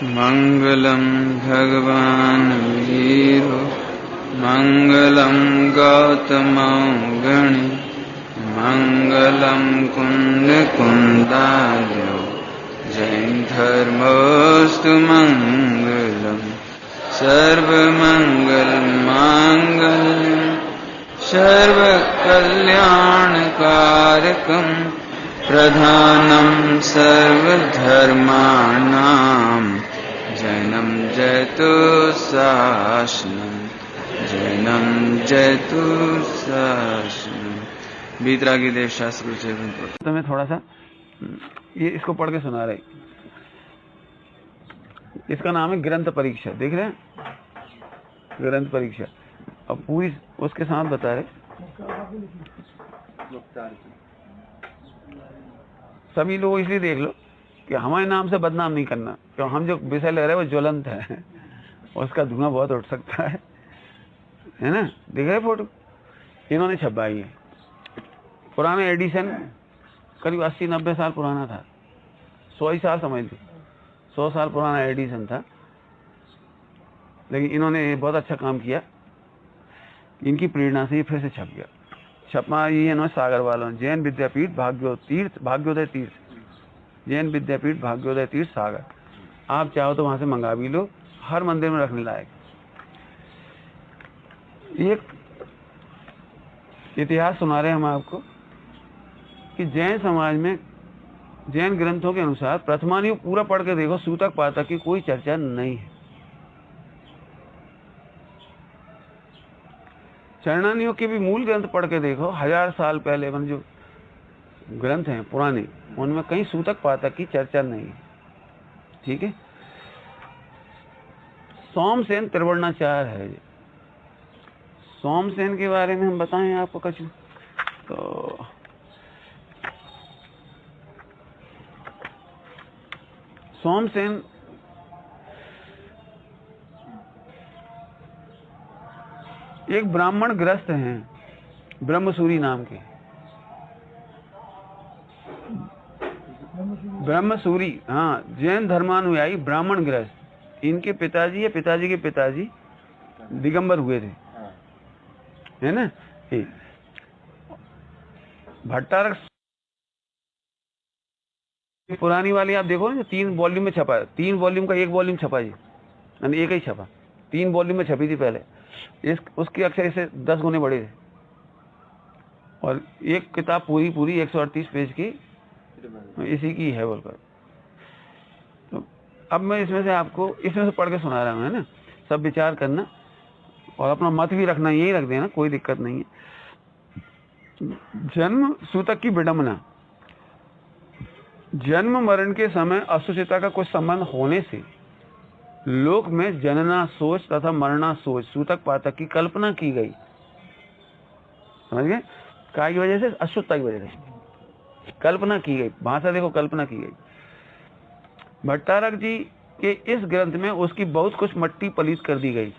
मंगलम भगवान वीरो मंगलम गौतमौगणि मंगलम कुंद कुंदार्यो जैन धर्मोस्तु मंगलम सर्वमंगल मांगल्यम सर्वकल्याणकारकम प्रधानम सर्वधर्माणां जैनम जयतु शासनम जैनम जयतु शासनम। बीतरागी देव शास्त्र से तुम्हें थोड़ा सा ये इसको पढ़ के सुना रहे। इसका नाम है ग्रंथ परीक्षा। देख रहे हैं ग्रंथ परीक्षा। अब पूरी उसके साथ बता रहे सभी लोग इसलिए देख लो कि हमारे नाम से बदनाम नहीं करना, क्यों हम जो विषय ले रहे हैं वो ज्वलंत है और उसका धुआं बहुत उठ सकता है ना। देख रहे फोटो इन्होंने छपवाई है। पुराना एडिशन करीब 80-90 साल पुराना था। 100 ही साल समझ लो, 100 साल पुराना एडिशन था। लेकिन इन्होंने बहुत अच्छा काम किया। इनकी प्रेरणा से ये फिर से छप गया। छपा ये इन्होंने सागर वालों जैन विद्यापीठ भाग्योदय तीर्थ जैन विद्यापीठ भाग्योदय तीर्थ सागर। आप चाहो तो वहां से मंगा भी लो, हर मंदिर में रखने लायक। एक इतिहास सुना रहे हम आपको कि जैन समाज में जैन ग्रंथों के अनुसार प्रथमान युग पूरा पढ़ के देखो, सूतक पातक की कोई चर्चा नहीं है। चरणानियों के भी मूल ग्रंथ पढ़ के देखो, 1000 साल पहले जो ग्रंथ हैं पुराने, उनमें कहीं सूतक पातक की चर्चा नहीं है। ठीक है। सोमसेन त्रिवर्णाचार्य है। सोमसेन के बारे में हम बताएं आपको कुछ तो सोमसेन एक ब्राह्मण ग्रस्त हैं, ब्रह्मसूरी नाम के। ब्रह्मसूरी, हाँ, जैन धर्मानुयायी ब्राह्मण ग्रस्त। इनके पिताजी या पिताजी के पिताजी दिगंबर हुए थे, है ना। भट्टारक पुरानी वाली आप देखो ना, 3 वॉल्यूम में छपा है। 3 वॉल्यूम का 1 वॉल्यूम छपा जी, एक ही छपा। 3 वॉल्यूम में छपी थी पहले। उसके अक्षर इसे 10 गुने बड़े थे। और एक किताब पूरी 138 पेज की इसी की है बोलकर। तो अब मैं इसमें से पढ़ के सुना रहा हूँ, है ना। सब विचार करना और अपना मत भी रखना, यही रख देना, कोई दिक्कत नहीं है। जन्म सूतक की विडंबना। जन्म मरण के समय असुचिता का कुछ संबंध होने से लोक में जनना सोच तथा मरना सोच सूतक पातक की कल्पना की गई। समझ गए? काय की वजह से? अशुद्धता की वजह से कल्पना की गई। भाषा देखो, कल्पना की गई। भट्टारक जी के इस ग्रंथ में उसकी बहुत कुछ मट्टी पलीत कर दी गई।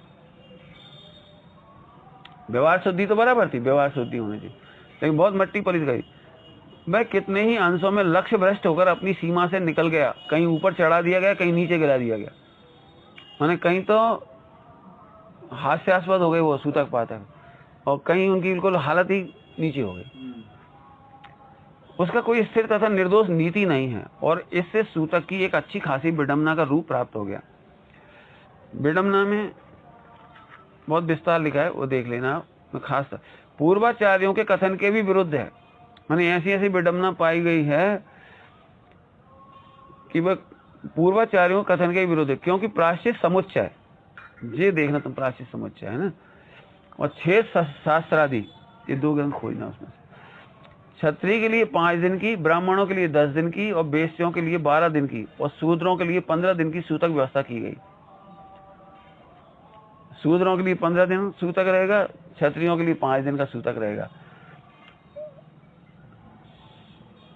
व्यवहार शुद्धि तो बराबर थी, व्यवहार शुद्धि होनी थी, लेकिन बहुत मट्टी पलीत गई। वह कितने ही अंशों में लक्ष्य भ्रष्ट होकर अपनी सीमा से निकल गया। कहीं ऊपर चढ़ा दिया गया, कहीं नीचे गिरा दिया गया। माने कहीं तो हास्यास्पद हो गए वो सूतक पातक, और कहीं उनकी बिल्कुल हालत ही नीचे हो गई। उसका कोई स्थिर तथा निर्दोष नीति नहीं है, और इससे सूतक की एक अच्छी खासी विडंबना का रूप प्राप्त हो गया। विडंबना में बहुत विस्तार लिखा है, वो देख लेना। खास पूर्वाचार्यों के कथन के भी विरुद्ध है। माने ऐसी ऐसी विडंबना पाई गई है कि वह पूर्वाचार्यों के कथन के विरुद्ध है, क्योंकि प्रायश्चित समुच्चय, ये देखना तुम, प्रायश्चित समुच्चय है ना, और 6 शास्त्रादि, ये 2 ग्रंथ खोजना उसमें से। क्षत्रिय के लिए 5 दिन की, ब्राह्मणों के लिए 10 दिन की, और वेश्यों के लिए 12 दिन की, और शूद्रों के लिए 15 दिन की सूतक व्यवस्था की गई। शूद्रों के लिए 15 दिन सूतक रहेगा, क्षत्रियों के लिए 5 दिन का सूतक रहेगा।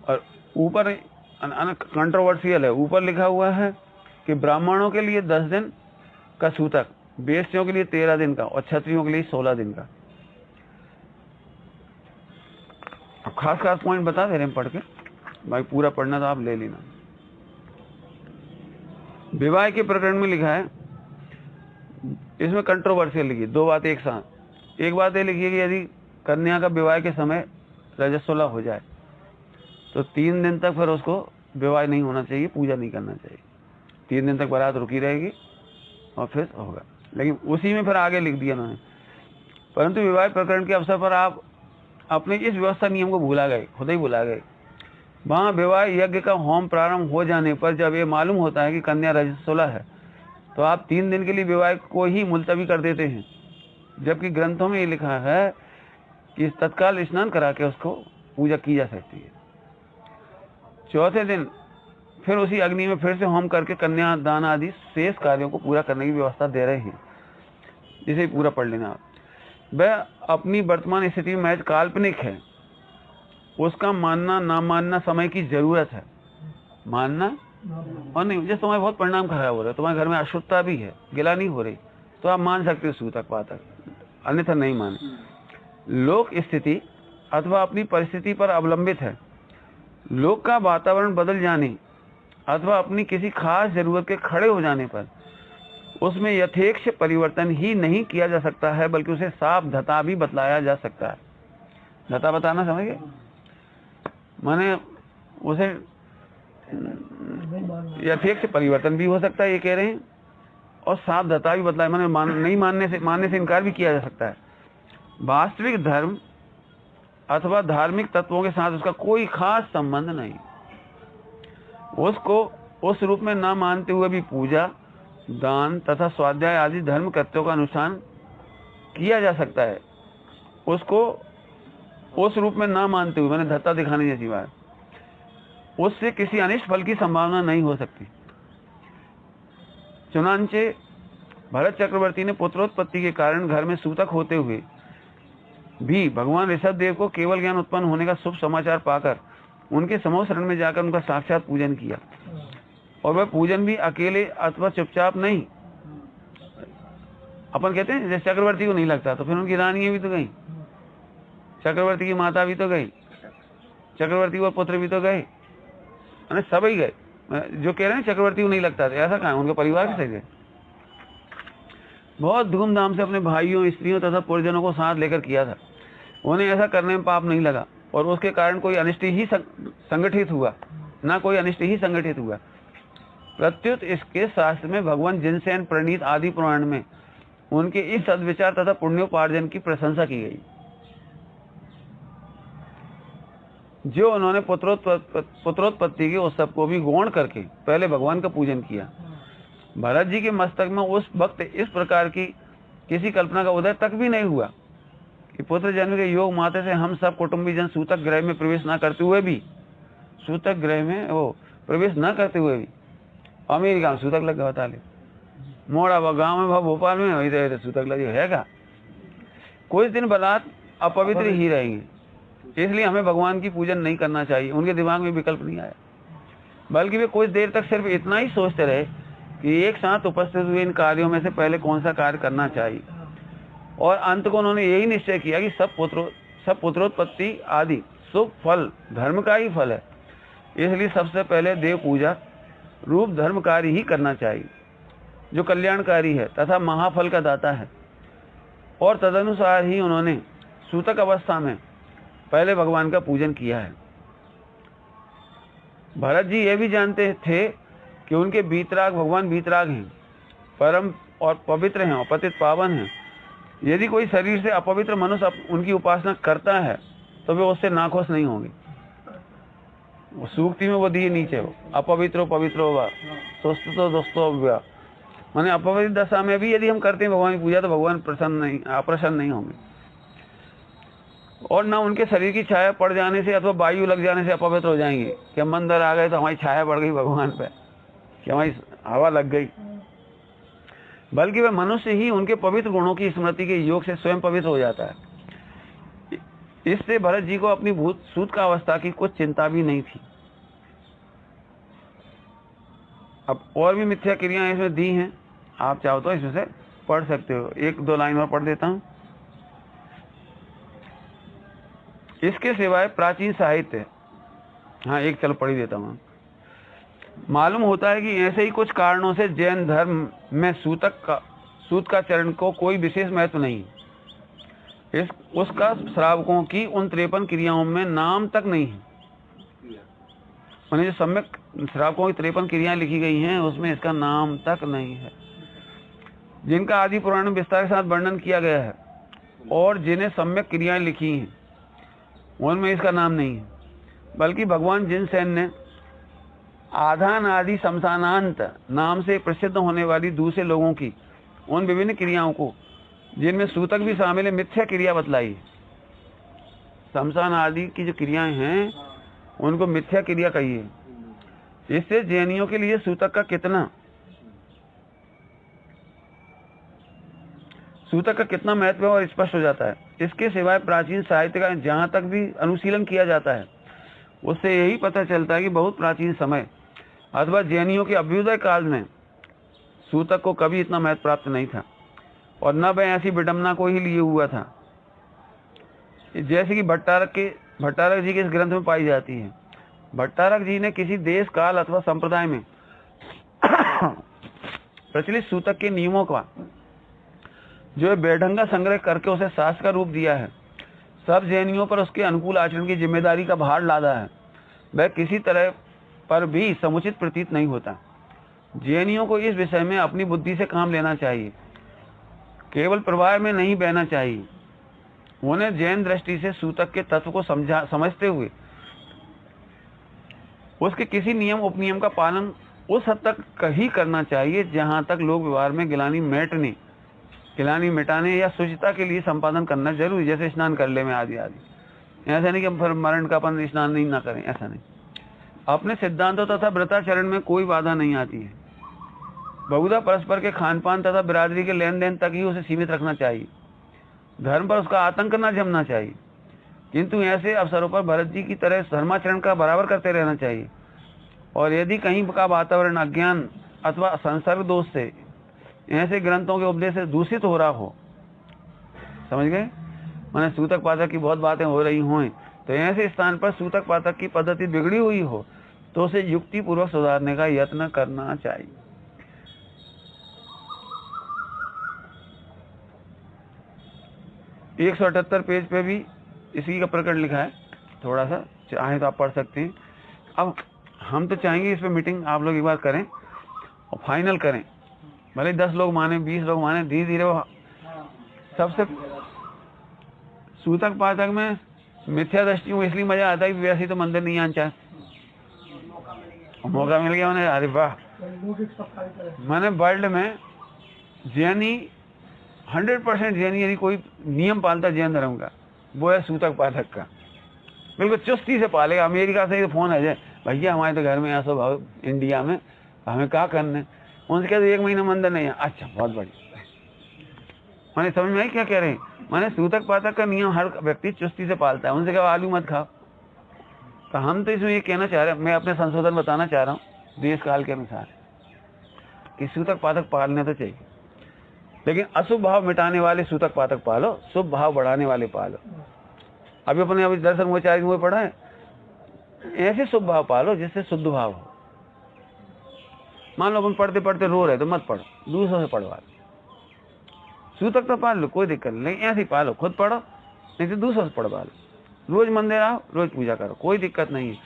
और ऊपर कंट्रोवर्शियल है, ऊपर लिखा हुआ है कि ब्राह्मणों के लिए 10 दिन का सूतक, वेश्यों के लिए 13 दिन का, और क्षत्रियों के लिए 16 दिन का। अब खास खास पॉइंट बता दे रहे हैं पढ़ के, भाई पूरा पढ़ना तो आप ले लेना। विवाह के प्रकरण में लिखा है, इसमें कंट्रोवर्शियल लिखी, दो बातें एक साथ। एक बात ये लिखी है कि यदि कन्या का विवाह के समय रजस्वला हो जाए तो 3 दिन तक फिर उसको विवाह नहीं होना चाहिए, पूजा नहीं करना चाहिए। 3 दिन तक बारात रुकी रहेगी और फिर होगा। लेकिन उसी में फिर आगे लिख दिया उन्होंने, परंतु विवाह प्रकरण के अवसर पर आप अपने इस व्यवस्था नियम को भुला गए, खुद ही भुला गए। वहाँ विवाह यज्ञ का होम प्रारंभ हो जाने पर जब ये मालूम होता है कि कन्या रजस्वला है तो आप 3 दिन के लिए विवाह को ही मुलतवी कर देते हैं, जबकि ग्रंथों में ये लिखा है कि तत्काल स्नान करा के उसको पूजा की जा सकती है। चौथे दिन फिर उसी अग्नि में फिर से होम करके कन्या दान आदि शेष कार्यों को पूरा करने की व्यवस्था दे रहे हैं। इसे पूरा पढ़ लेना आप। वह अपनी वर्तमान स्थिति में महज काल्पनिक है, उसका मानना ना मानना समय की जरूरत है। मानना और नहीं, जैसे तुम्हारे बहुत परिणाम खराब हो रहा है, तुम्हारे घर में अशुद्धता भी है, गिला नहीं हो रही, तो आप मान सकते हो सूतक पातक, अन्यथा नहीं माने। लोक स्थिति अथवा अपनी परिस्थिति पर अवलंबित है। लोक का वातावरण बदल जाने अथवा अपनी किसी खास जरूरत के खड़े हो जाने पर उसमें यथेक्ष परिवर्तन ही नहीं किया जा सकता है, बल्कि उसे साफ धता भी बतलाया जा सकता है। धता बताना समझ गए, माने उसे यथेक्ष परिवर्तन भी हो सकता है, ये कह रहे हैं, और साफ धता भी बतलाया, माने नहीं मानने से इनकार भी किया जा सकता है। वास्तविक धर्म अथवा धार्मिक तत्वों के साथ उसका कोई खास संबंध नहीं, उसको उस रूप में ना मानते हुए भी पूजा दान तथा स्वाध्याय आदि धर्म कृत्यों का अनुष्ठान किया जा सकता है। उसको उस रूप में ना मानते हुए, मैंने धत्ता दिखाने जैसी बात, उससे किसी अनिष्ट फल की संभावना नहीं हो सकती। चुनांचे भरत चक्रवर्ती ने पुत्रोत्पत्ति के कारण घर में सूतक होते हुए भी भगवान ऋषभ देव को केवल ज्ञान उत्पन्न होने का शुभ समाचार पाकर उनके समूह शरण में जाकर उनका साक्षात पूजन किया। और वह पूजन भी अकेले अथवा चुपचाप नहीं। अपन कहते हैं जैसे चक्रवर्ती को नहीं लगता, तो फिर उनकी रानियां भी तो गई, चक्रवर्ती की माता भी तो गई, चक्रवर्ती और पुत्र भी तो गए, सब ही गए। जो कह रहे हैं चक्रवर्ती को नहीं लगता था, ऐसा कहाँ है, उनके परिवार के सही गए। बहुत धूमधाम से अपने भाइयों स्त्रियों तथा परिजनों को साथ लेकर किया था। उन्हें ऐसा करने में पाप नहीं लगा और उसके कारण कोई अनिष्ट ही संगठित हुआ, ना कोई अनिष्ट ही संगठित हुआ। प्रत्युत इसके शास्त्र में भगवान जिनसेन प्रणीत आदि पुराण में उनके इस सद्विचार तथा पुण्योपार्जन की प्रशंसा की गई, जो उन्होंने पुत्रोत्पत्ति के उत्सव को भी गौण करके पहले भगवान का पूजन किया। भरत जी के मस्तक में उस वक्त इस प्रकार की किसी कल्पना का उदय तक भी नहीं हुआ कि पुत्र जन्म के योग माते से हम सब कुटुंबीजन सूतक ग्रह में प्रवेश न करते हुए भी, सूतक ग्रह में वो प्रवेश न करते हुए भी अमेरिका में सूतक लग गया, बता ले, मोड़ा गांव में भोपाल में वही सूतक लगे है का। कुछ दिन बारात अपवित्र ही रहेंगे, इसलिए हमें भगवान की पूजन नहीं करना चाहिए। उनके दिमाग में विकल्प नहीं आया, बल्कि वे कुछ देर तक सिर्फ इतना ही सोचते रहे कि एक साथ उपस्थित हुए इन कार्यों में से पहले कौन सा कार्य करना चाहिए। और अंत को उन्होंने यही निश्चय किया कि सब पुत्रोत्पत्ति आदि शुभ फल धर्म का ही फल है, इसलिए सबसे पहले देव पूजा रूप धर्म कार्य ही करना चाहिए, जो कल्याणकारी है तथा महाफल का दाता है। और तदनुसार ही उन्होंने सूतक अवस्था में पहले भगवान का पूजन किया है। भरत जी ये भी जानते थे कि उनके वीतराग भगवान वीतराग हैं, परम और पवित्र हैं और पतित पावन हैं। यदि कोई शरीर से अपवित्र मनुष्य उनकी उपासना करता है तो वे उससे नाखुश नहीं होंगे। वो सूक्ति में वो दिए नीचे, हो अपवित्रो पवित्रो वा सुस्तो दोस्तों व्या, माने अपवित्र दशा में भी यदि हम करते हैं भगवान की पूजा तो भगवान अप्रसन्न नहीं होंगे। और ना उनके शरीर की छाया पड़ जाने से अथवा वायु लग जाने से अपवित्र हो जाएंगे कि हम अंदर आ गए तो हमारी छाया पड़ गई भगवान पे, कि हमारी हवा लग गई, बल्कि वह मनुष्य ही उनके पवित्र गुणों की स्मृति के योग से स्वयं पवित्र हो जाता है। इससे भरत जी को अपनी भूत सूत का अवस्था की कुछ चिंता भी नहीं थी। अब और भी मिथ्या क्रियाएं इसमें दी हैं, आप चाहो तो इसमें से पढ़ सकते हो। 1-2 लाइन और पढ़ देता हूं। इसके सिवाय प्राचीन साहित्य, हाँ एक चल पढ़ ही देता हूँ। मालूम होता है कि ऐसे ही कुछ कारणों से जैन धर्म में सूत का चरण को कोई विशेष महत्व नहीं। उसका श्रावकों की उन 53 क्रियाओं में नाम तक नहीं है। जो सम्यक श्रावकों की 53 क्रियाएं लिखी गई हैं उसमें इसका नाम तक नहीं है, जिनका आदि पुराण में विस्तार के साथ वर्णन किया गया है, और जिन्हें सम्यक क्रियाएं लिखी हैं उनमें इसका नाम नहीं है। बल्कि भगवान जिनसेन ने आधान आदि शमशानांत नाम से प्रसिद्ध होने वाली दूसरे लोगों की उन विभिन्न क्रियाओं को, जिनमें सूतक भी शामिल है, मिथ्या क्रिया बतलाई है। शमशान आदि की जो क्रियाएं हैं उनको मिथ्या क्रिया कही है। इससे जैनियों के लिए सूतक का कितना महत्व है और स्पष्ट हो जाता है। इसके सिवाय प्राचीन साहित्य का जहाँ तक भी अनुशीलन किया जाता है उससे यही पता चलता है कि बहुत प्राचीन समय अथवा जैनियों के अभ्युदय काल में सूतक को कभी इतना महत्व प्राप्त नहीं था, और न वह ऐसी विडंबना को ही लिए हुआ था जैसे कि भट्टारक जी के इस ग्रंथ में पाई जाती है। भट्टारक जी ने किसी देश काल अथवा संप्रदाय में प्रचलित सूतक के नियमों का जो है बेढंगा संग्रह करके उसे शास्त्र का रूप दिया है। सब जैनियों पर उसके अनुकूल आचरण की जिम्मेदारी का भार लादा है। वह किसी तरह पर भी समुचित प्रतीत नहीं होता। जैनियों को इस विषय में अपनी बुद्धि से काम लेना चाहिए, केवल प्रवाह में नहीं बहना चाहिए। उन्हें जैन दृष्टि से सूतक के तत्व को समझते हुए उसके किसी नियम उपनियम का पालन उस हद तक ही करना चाहिए जहां तक लोक व्यवहार में गिलानी मिटाने या शुचिता के लिए संपादन करना जरूरी, जैसे स्नान कर ले में आदि आदि। ऐसा नहीं कि फिर मरण का अपन स्नान नहीं ना करें, ऐसा नहीं। अपने सिद्धांतों तथा व्रताचरण में कोई बाधा नहीं आती है। बहुधा परस्पर के खान पान तथा बिरादरी के लेन देन तक ही उसे सीमित रखना चाहिए। धर्म पर उसका आतंक न जमना चाहिए, किंतु ऐसे अवसरों पर भरत जी की तरह धर्माचरण का बराबर करते रहना चाहिए। और यदि कहीं का वातावरण अज्ञान अथवा संसर्ग दोष से ऐसे ग्रंथों के उपदेश से दूषित हो रहा हो, समझ गए, माने सूतक पाठक की बहुत बातें हो रही हों, तो ऐसे स्थान पर सूतक पाठक की पद्धति बिगड़ी हुई हो तो उसे युक्ति पूर्वक सुधारने का यत्न करना चाहिए। एक 178 पेज पे भी इसी का प्रकरण लिखा है, थोड़ा सा चाहे तो आप पढ़ सकते हैं। अब हम तो चाहेंगे इस पे मीटिंग आप लोग एक बार करें और फाइनल करें, भले 10 लोग माने 20 लोग माने, धीरे धीरे वो सबसे सूतक पाठक में मिथ्या दृष्टि को इसलिए मजा आता है कि वैसे तो मंदिर नहीं आना चाहे, मौका मिल गया मैंने, अरे वाह। मैंने वर्ल्ड में जैनी 100% जैनी यदि कोई नियम पालता जैन धर्म का वो है सूतक पाठक का, बिल्कुल चुस्ती से पालेगा। अमेरिका से तो फोन आ जाए, भैया हमारे तो घर में ऐसा भाव इंडिया में हमें क्या करने, उनसे कहते 1 महीना मंदिर नहीं है, अच्छा बहुत बढ़िया। मैंने समझ में आई क्या कह रहे हैं, मैंने सूतक पाठक का नियम हर व्यक्ति चुस्ती से पालता है। उनसे कहा आलू मत खाओ, तो हम तो इसमें ये कहना चाह रहे हैं, मैं अपने संशोधन बताना चाह रहा हूँ देश काल के अनुसार कि सूतक पाठक पालने तो चाहिए, लेकिन अशुभ भाव मिटाने वाले सूतक पाठक पालो, शुभ भाव बढ़ाने वाले पालो। अभी अपने अभी दर्शन मोचार्य में पढ़ा है, ऐसे शुभ भाव पालो जिससे शुद्ध भाव हो। मान लो अपन पढ़ते पढ़ते रो रहे तो मत पढ़ो, दूसरों से पढ़वा लो। सूतक तो पाल लो, कोई दिक्कत नहीं, ऐसे ही पालो, खुद पढ़ो नहीं तो दूसरों से पढ़वा लो। रोज मंदिर आओ, रोज पूजा करो, कोई दिक्कत नहीं है।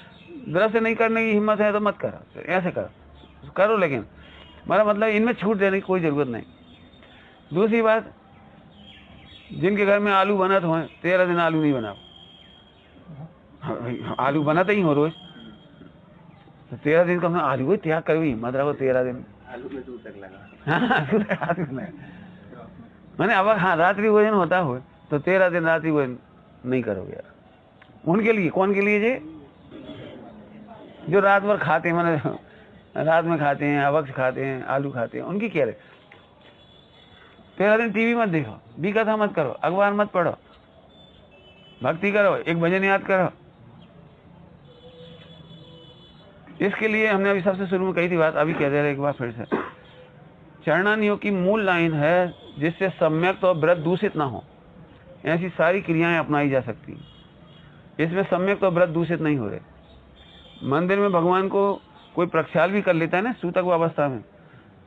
व्रत से नहीं करने की हिम्मत है तो मत करो, ऐसे करो, लेकिन मेरा मतलब इनमें छूट देने की कोई जरूरत नहीं। दूसरी बात, जिनके घर में आलू बनत हो 13 दिन आलू नहीं बनाओ, आलू बनाते ही हो रोज, तो 13 दिन का आलू को त्याग करो, हिम्मत रखो 13 दिन आलू में दूध तक लगा। मैंने अब हाँ रात्रि भोजन होता हो तो 13 दिन रात्रि भोजन नहीं करोगे यार। उनके लिए, कौन के लिए, जो रात भर खाते हैं, मैंने रात में खाते हैं, अवक्ष खाते हैं, आलू खाते हैं, उनकी क्या रहे। 13 दिन टीवी मत देखो, भी कथा मत करो, अखबार मत पढ़ो, भक्ति करो, एक भजन याद करो। इसके लिए हमने अभी सबसे शुरू में कही थी बात, अभी कह दे रहे एक बार फिर से। चरणानियों की मूल लाइन है जिससे सम्यक तो व्रत दूषित ना हो, ऐसी सारी क्रियाएं अपनाई जा सकती। इसमें सम्यक तो व्रत दूषित नहीं हो रहे। मंदिर में भगवान को कोई प्रक्षाल भी कर लेता है ना सूतक अवस्था में,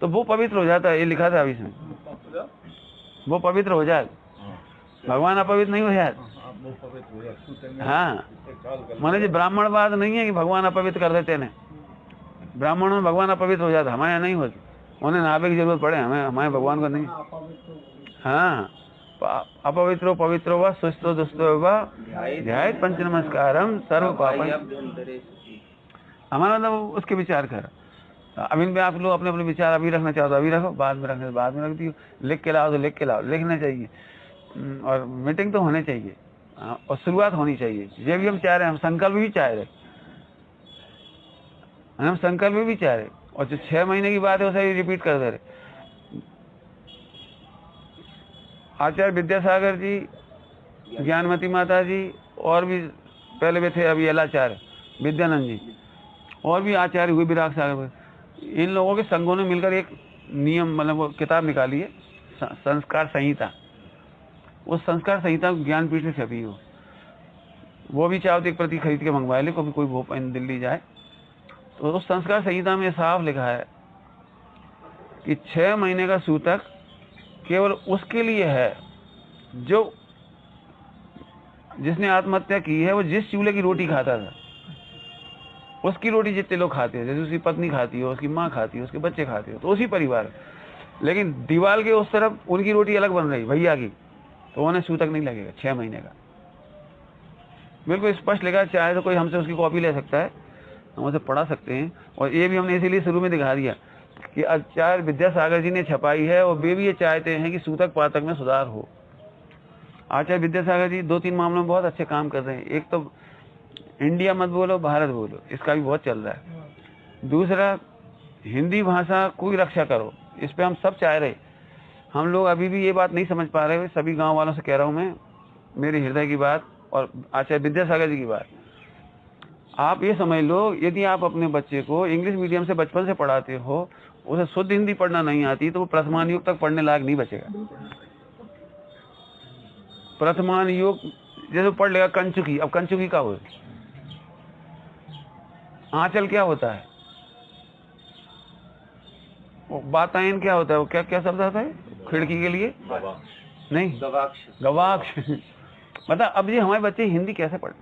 तो वो पवित्र हो जाता है। ये लिखा था अभी इसमें, वो पवित्र हो जाए, भगवान अपवित्र नहीं हो जाए। हाँ, माने जी ब्राह्मणवाद नहीं है कि भगवान अपवित्र कर देते हैं, ब्राह्मणों में भगवान अपवित्र हो जाता, हमारे यहाँ नहीं होती, उन्हें नहावे की जरूरत पड़े, हमें हमारे भगवान को नहीं। हाँ, अपवित्रो पवित्रो व सुस्थो दुस्तो व ध्यायेत पंच नमस्कारम सर्व पापम। हमारा मतलब उसके विचार कर। अब इन पे आप लोग अपने अपने विचार अभी रखना चाहो तो अभी रखो, बाद में रखने बाद में रख दियो, लिख के लाओ तो लिख के लाओ, लिखना चाहिए और मीटिंग तो होनी चाहिए और शुरुआत होनी चाहिए। ये भी हम चाह रहे हैं, हम संकल्प भी चाह रहे, हम संकल्प भी चाह रहे, और जो 6 महीने की बात है उसे रिपीट कर दे रहे। आचार्य विद्यासागर जी, ज्ञानमती माता जी, और भी पहले भी थे, अभी एलाचार्य विद्यानंद जी, और भी आचार्य हुए विराग सागर। इन लोगों के संघों ने मिलकर एक नियम मतलब वो किताब निकाली है, संस्कार संहिता। उस संस्कार संहिता ज्ञानपीठ में छपी हो, वो भी चाहो तो एक प्रति खरीद के मंगवा ले, कभी कोई भोपाल दिल्ली जाए तो उस संस्कार संहिता में साफ लिखा है कि 6 महीने का सूतक केवल उसके लिए है जो जिसने आत्महत्या की है, वो जिस चूल्हे की रोटी खाता था उसकी रोटी जितने लोग खाते हैं, जैसे उसकी पत्नी खाती हो, उसकी माँ खाती हो, उसके बच्चे खाते हो, तो उसी परिवार। लेकिन दीवार के उस तरफ उनकी रोटी अलग बन रही भैया की, तो उन्हें सूतक नहीं लगेगा 6 महीने का। बिल्कुल स्पष्ट लिखा, चाहे तो कोई हमसे उसकी कॉपी ले सकता है, हम उसे पढ़ा सकते हैं। और ये भी हमने इसीलिए शुरू में दिखा दिया कि आचार्य विद्यासागर जी ने छपाई है, और वे भी ये चाहते हैं कि सूतक पातक में सुधार हो। आचार्य विद्यासागर जी 2-3 मामलों में बहुत अच्छे काम कर रहे हैं। एक तो इंडिया मत बोलो भारत बोलो, इसका भी बहुत चल रहा है। दूसरा, हिंदी भाषा की रक्षा करो, इस पे हम सब चाह रहे। हम लोग अभी भी ये बात नहीं समझ पा रहे। सभी गांव वालों से कह रहा हूं मैं, मेरे हृदय की बात और आचार्य विद्यासागर जी की बात। आप ये समझ लो, यदि आप अपने बच्चे को इंग्लिश मीडियम से बचपन से पढ़ाते हो, उसे शुद्ध हिंदी पढ़ना नहीं आती, तो वो प्रथमान युग तक पढ़ने लायक नहीं बचेगा। प्रथमान युग जैसे पढ़ लेगा कंचुकी, अब कंचुकी का हो, आंचल क्या होता है, वो बातायन क्या होता है, वो क्या क्या शब्द आता है खिड़की के लिए, नहीं गवाक्ष। मतलब अब ये हमारे बच्चे हिंदी कैसे पढ़े,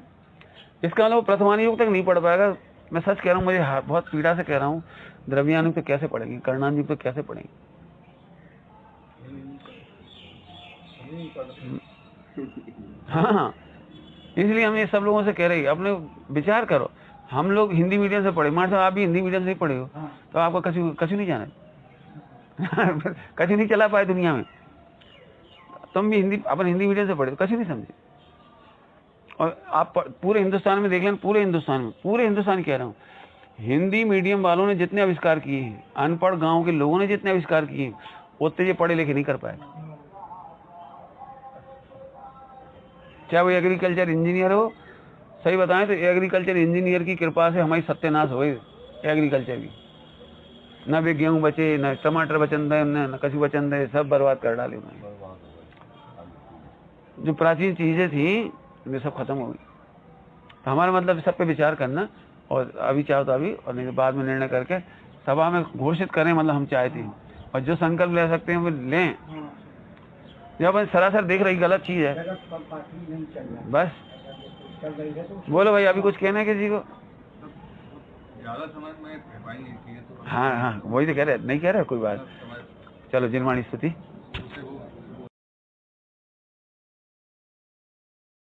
इसका मतलब प्रथमान युग तक नहीं पढ़ पाएगा। मैं सच कह रहा हूँ, मुझे बहुत पीड़ा से कह रहा हूँ, द्रव्यानुग तो कैसे पढ़ेंगे, कर्णानुग तो कैसे पढ़ेंगे। हाँ, इसलिए हम ये सब लोगों से कह रहे हैं, अपने विचार करो। हम लोग हिंदी मीडियम से पढ़े, मान लो आप भी हिंदी मीडियम से ही पढ़े हो, तो आपको कछु नहीं जाना कछु नहीं चला पाए दुनिया में। तुम भी अपन हिंदी मीडियम से पढ़े, कछु नहीं समझे। और आप पूरे हिंदुस्तान में देख लें, पूरे हिंदुस्तान कह रहा हूँ, हिंदी मीडियम वालों ने जितने आविष्कार किए हैं, अनपढ़ गांव के लोगों ने जितने आविष्कार किए हैं, उतने ये पढ़े लिखे नहीं कर पाए। चाहे वो एग्रीकल्चर इंजीनियर हो, सही बताएं तो एग्रीकल्चर इंजीनियर की कृपा से हमारी सत्यानाश हो गई एग्रीकल्चर की। न वे गेहूं बचे, न टमाटर बचन दे, न कछु बचन दे, सब बर्बाद कर डाले उन्होंने। जो प्राचीन चीजें थी वे सब खत्म हो गई। तो हमारा मतलब सब पे विचार करना, और अभी चाहो तो अभी, और नहीं बाद में निर्णय करके सभा में घोषित करें, मतलब हम चाहते हैं। और जो संकल्प ले सकते हैं वो लें। जब सरासर देख रही गलत चीज है, बस बोलो भाई, अभी कुछ कहना है किसी को? ज्यादा समझ में नहीं थी। हाँ, वही तो कह रहे, नहीं कह रहे कोई बात। चलो, जिनवाणी स्तुति।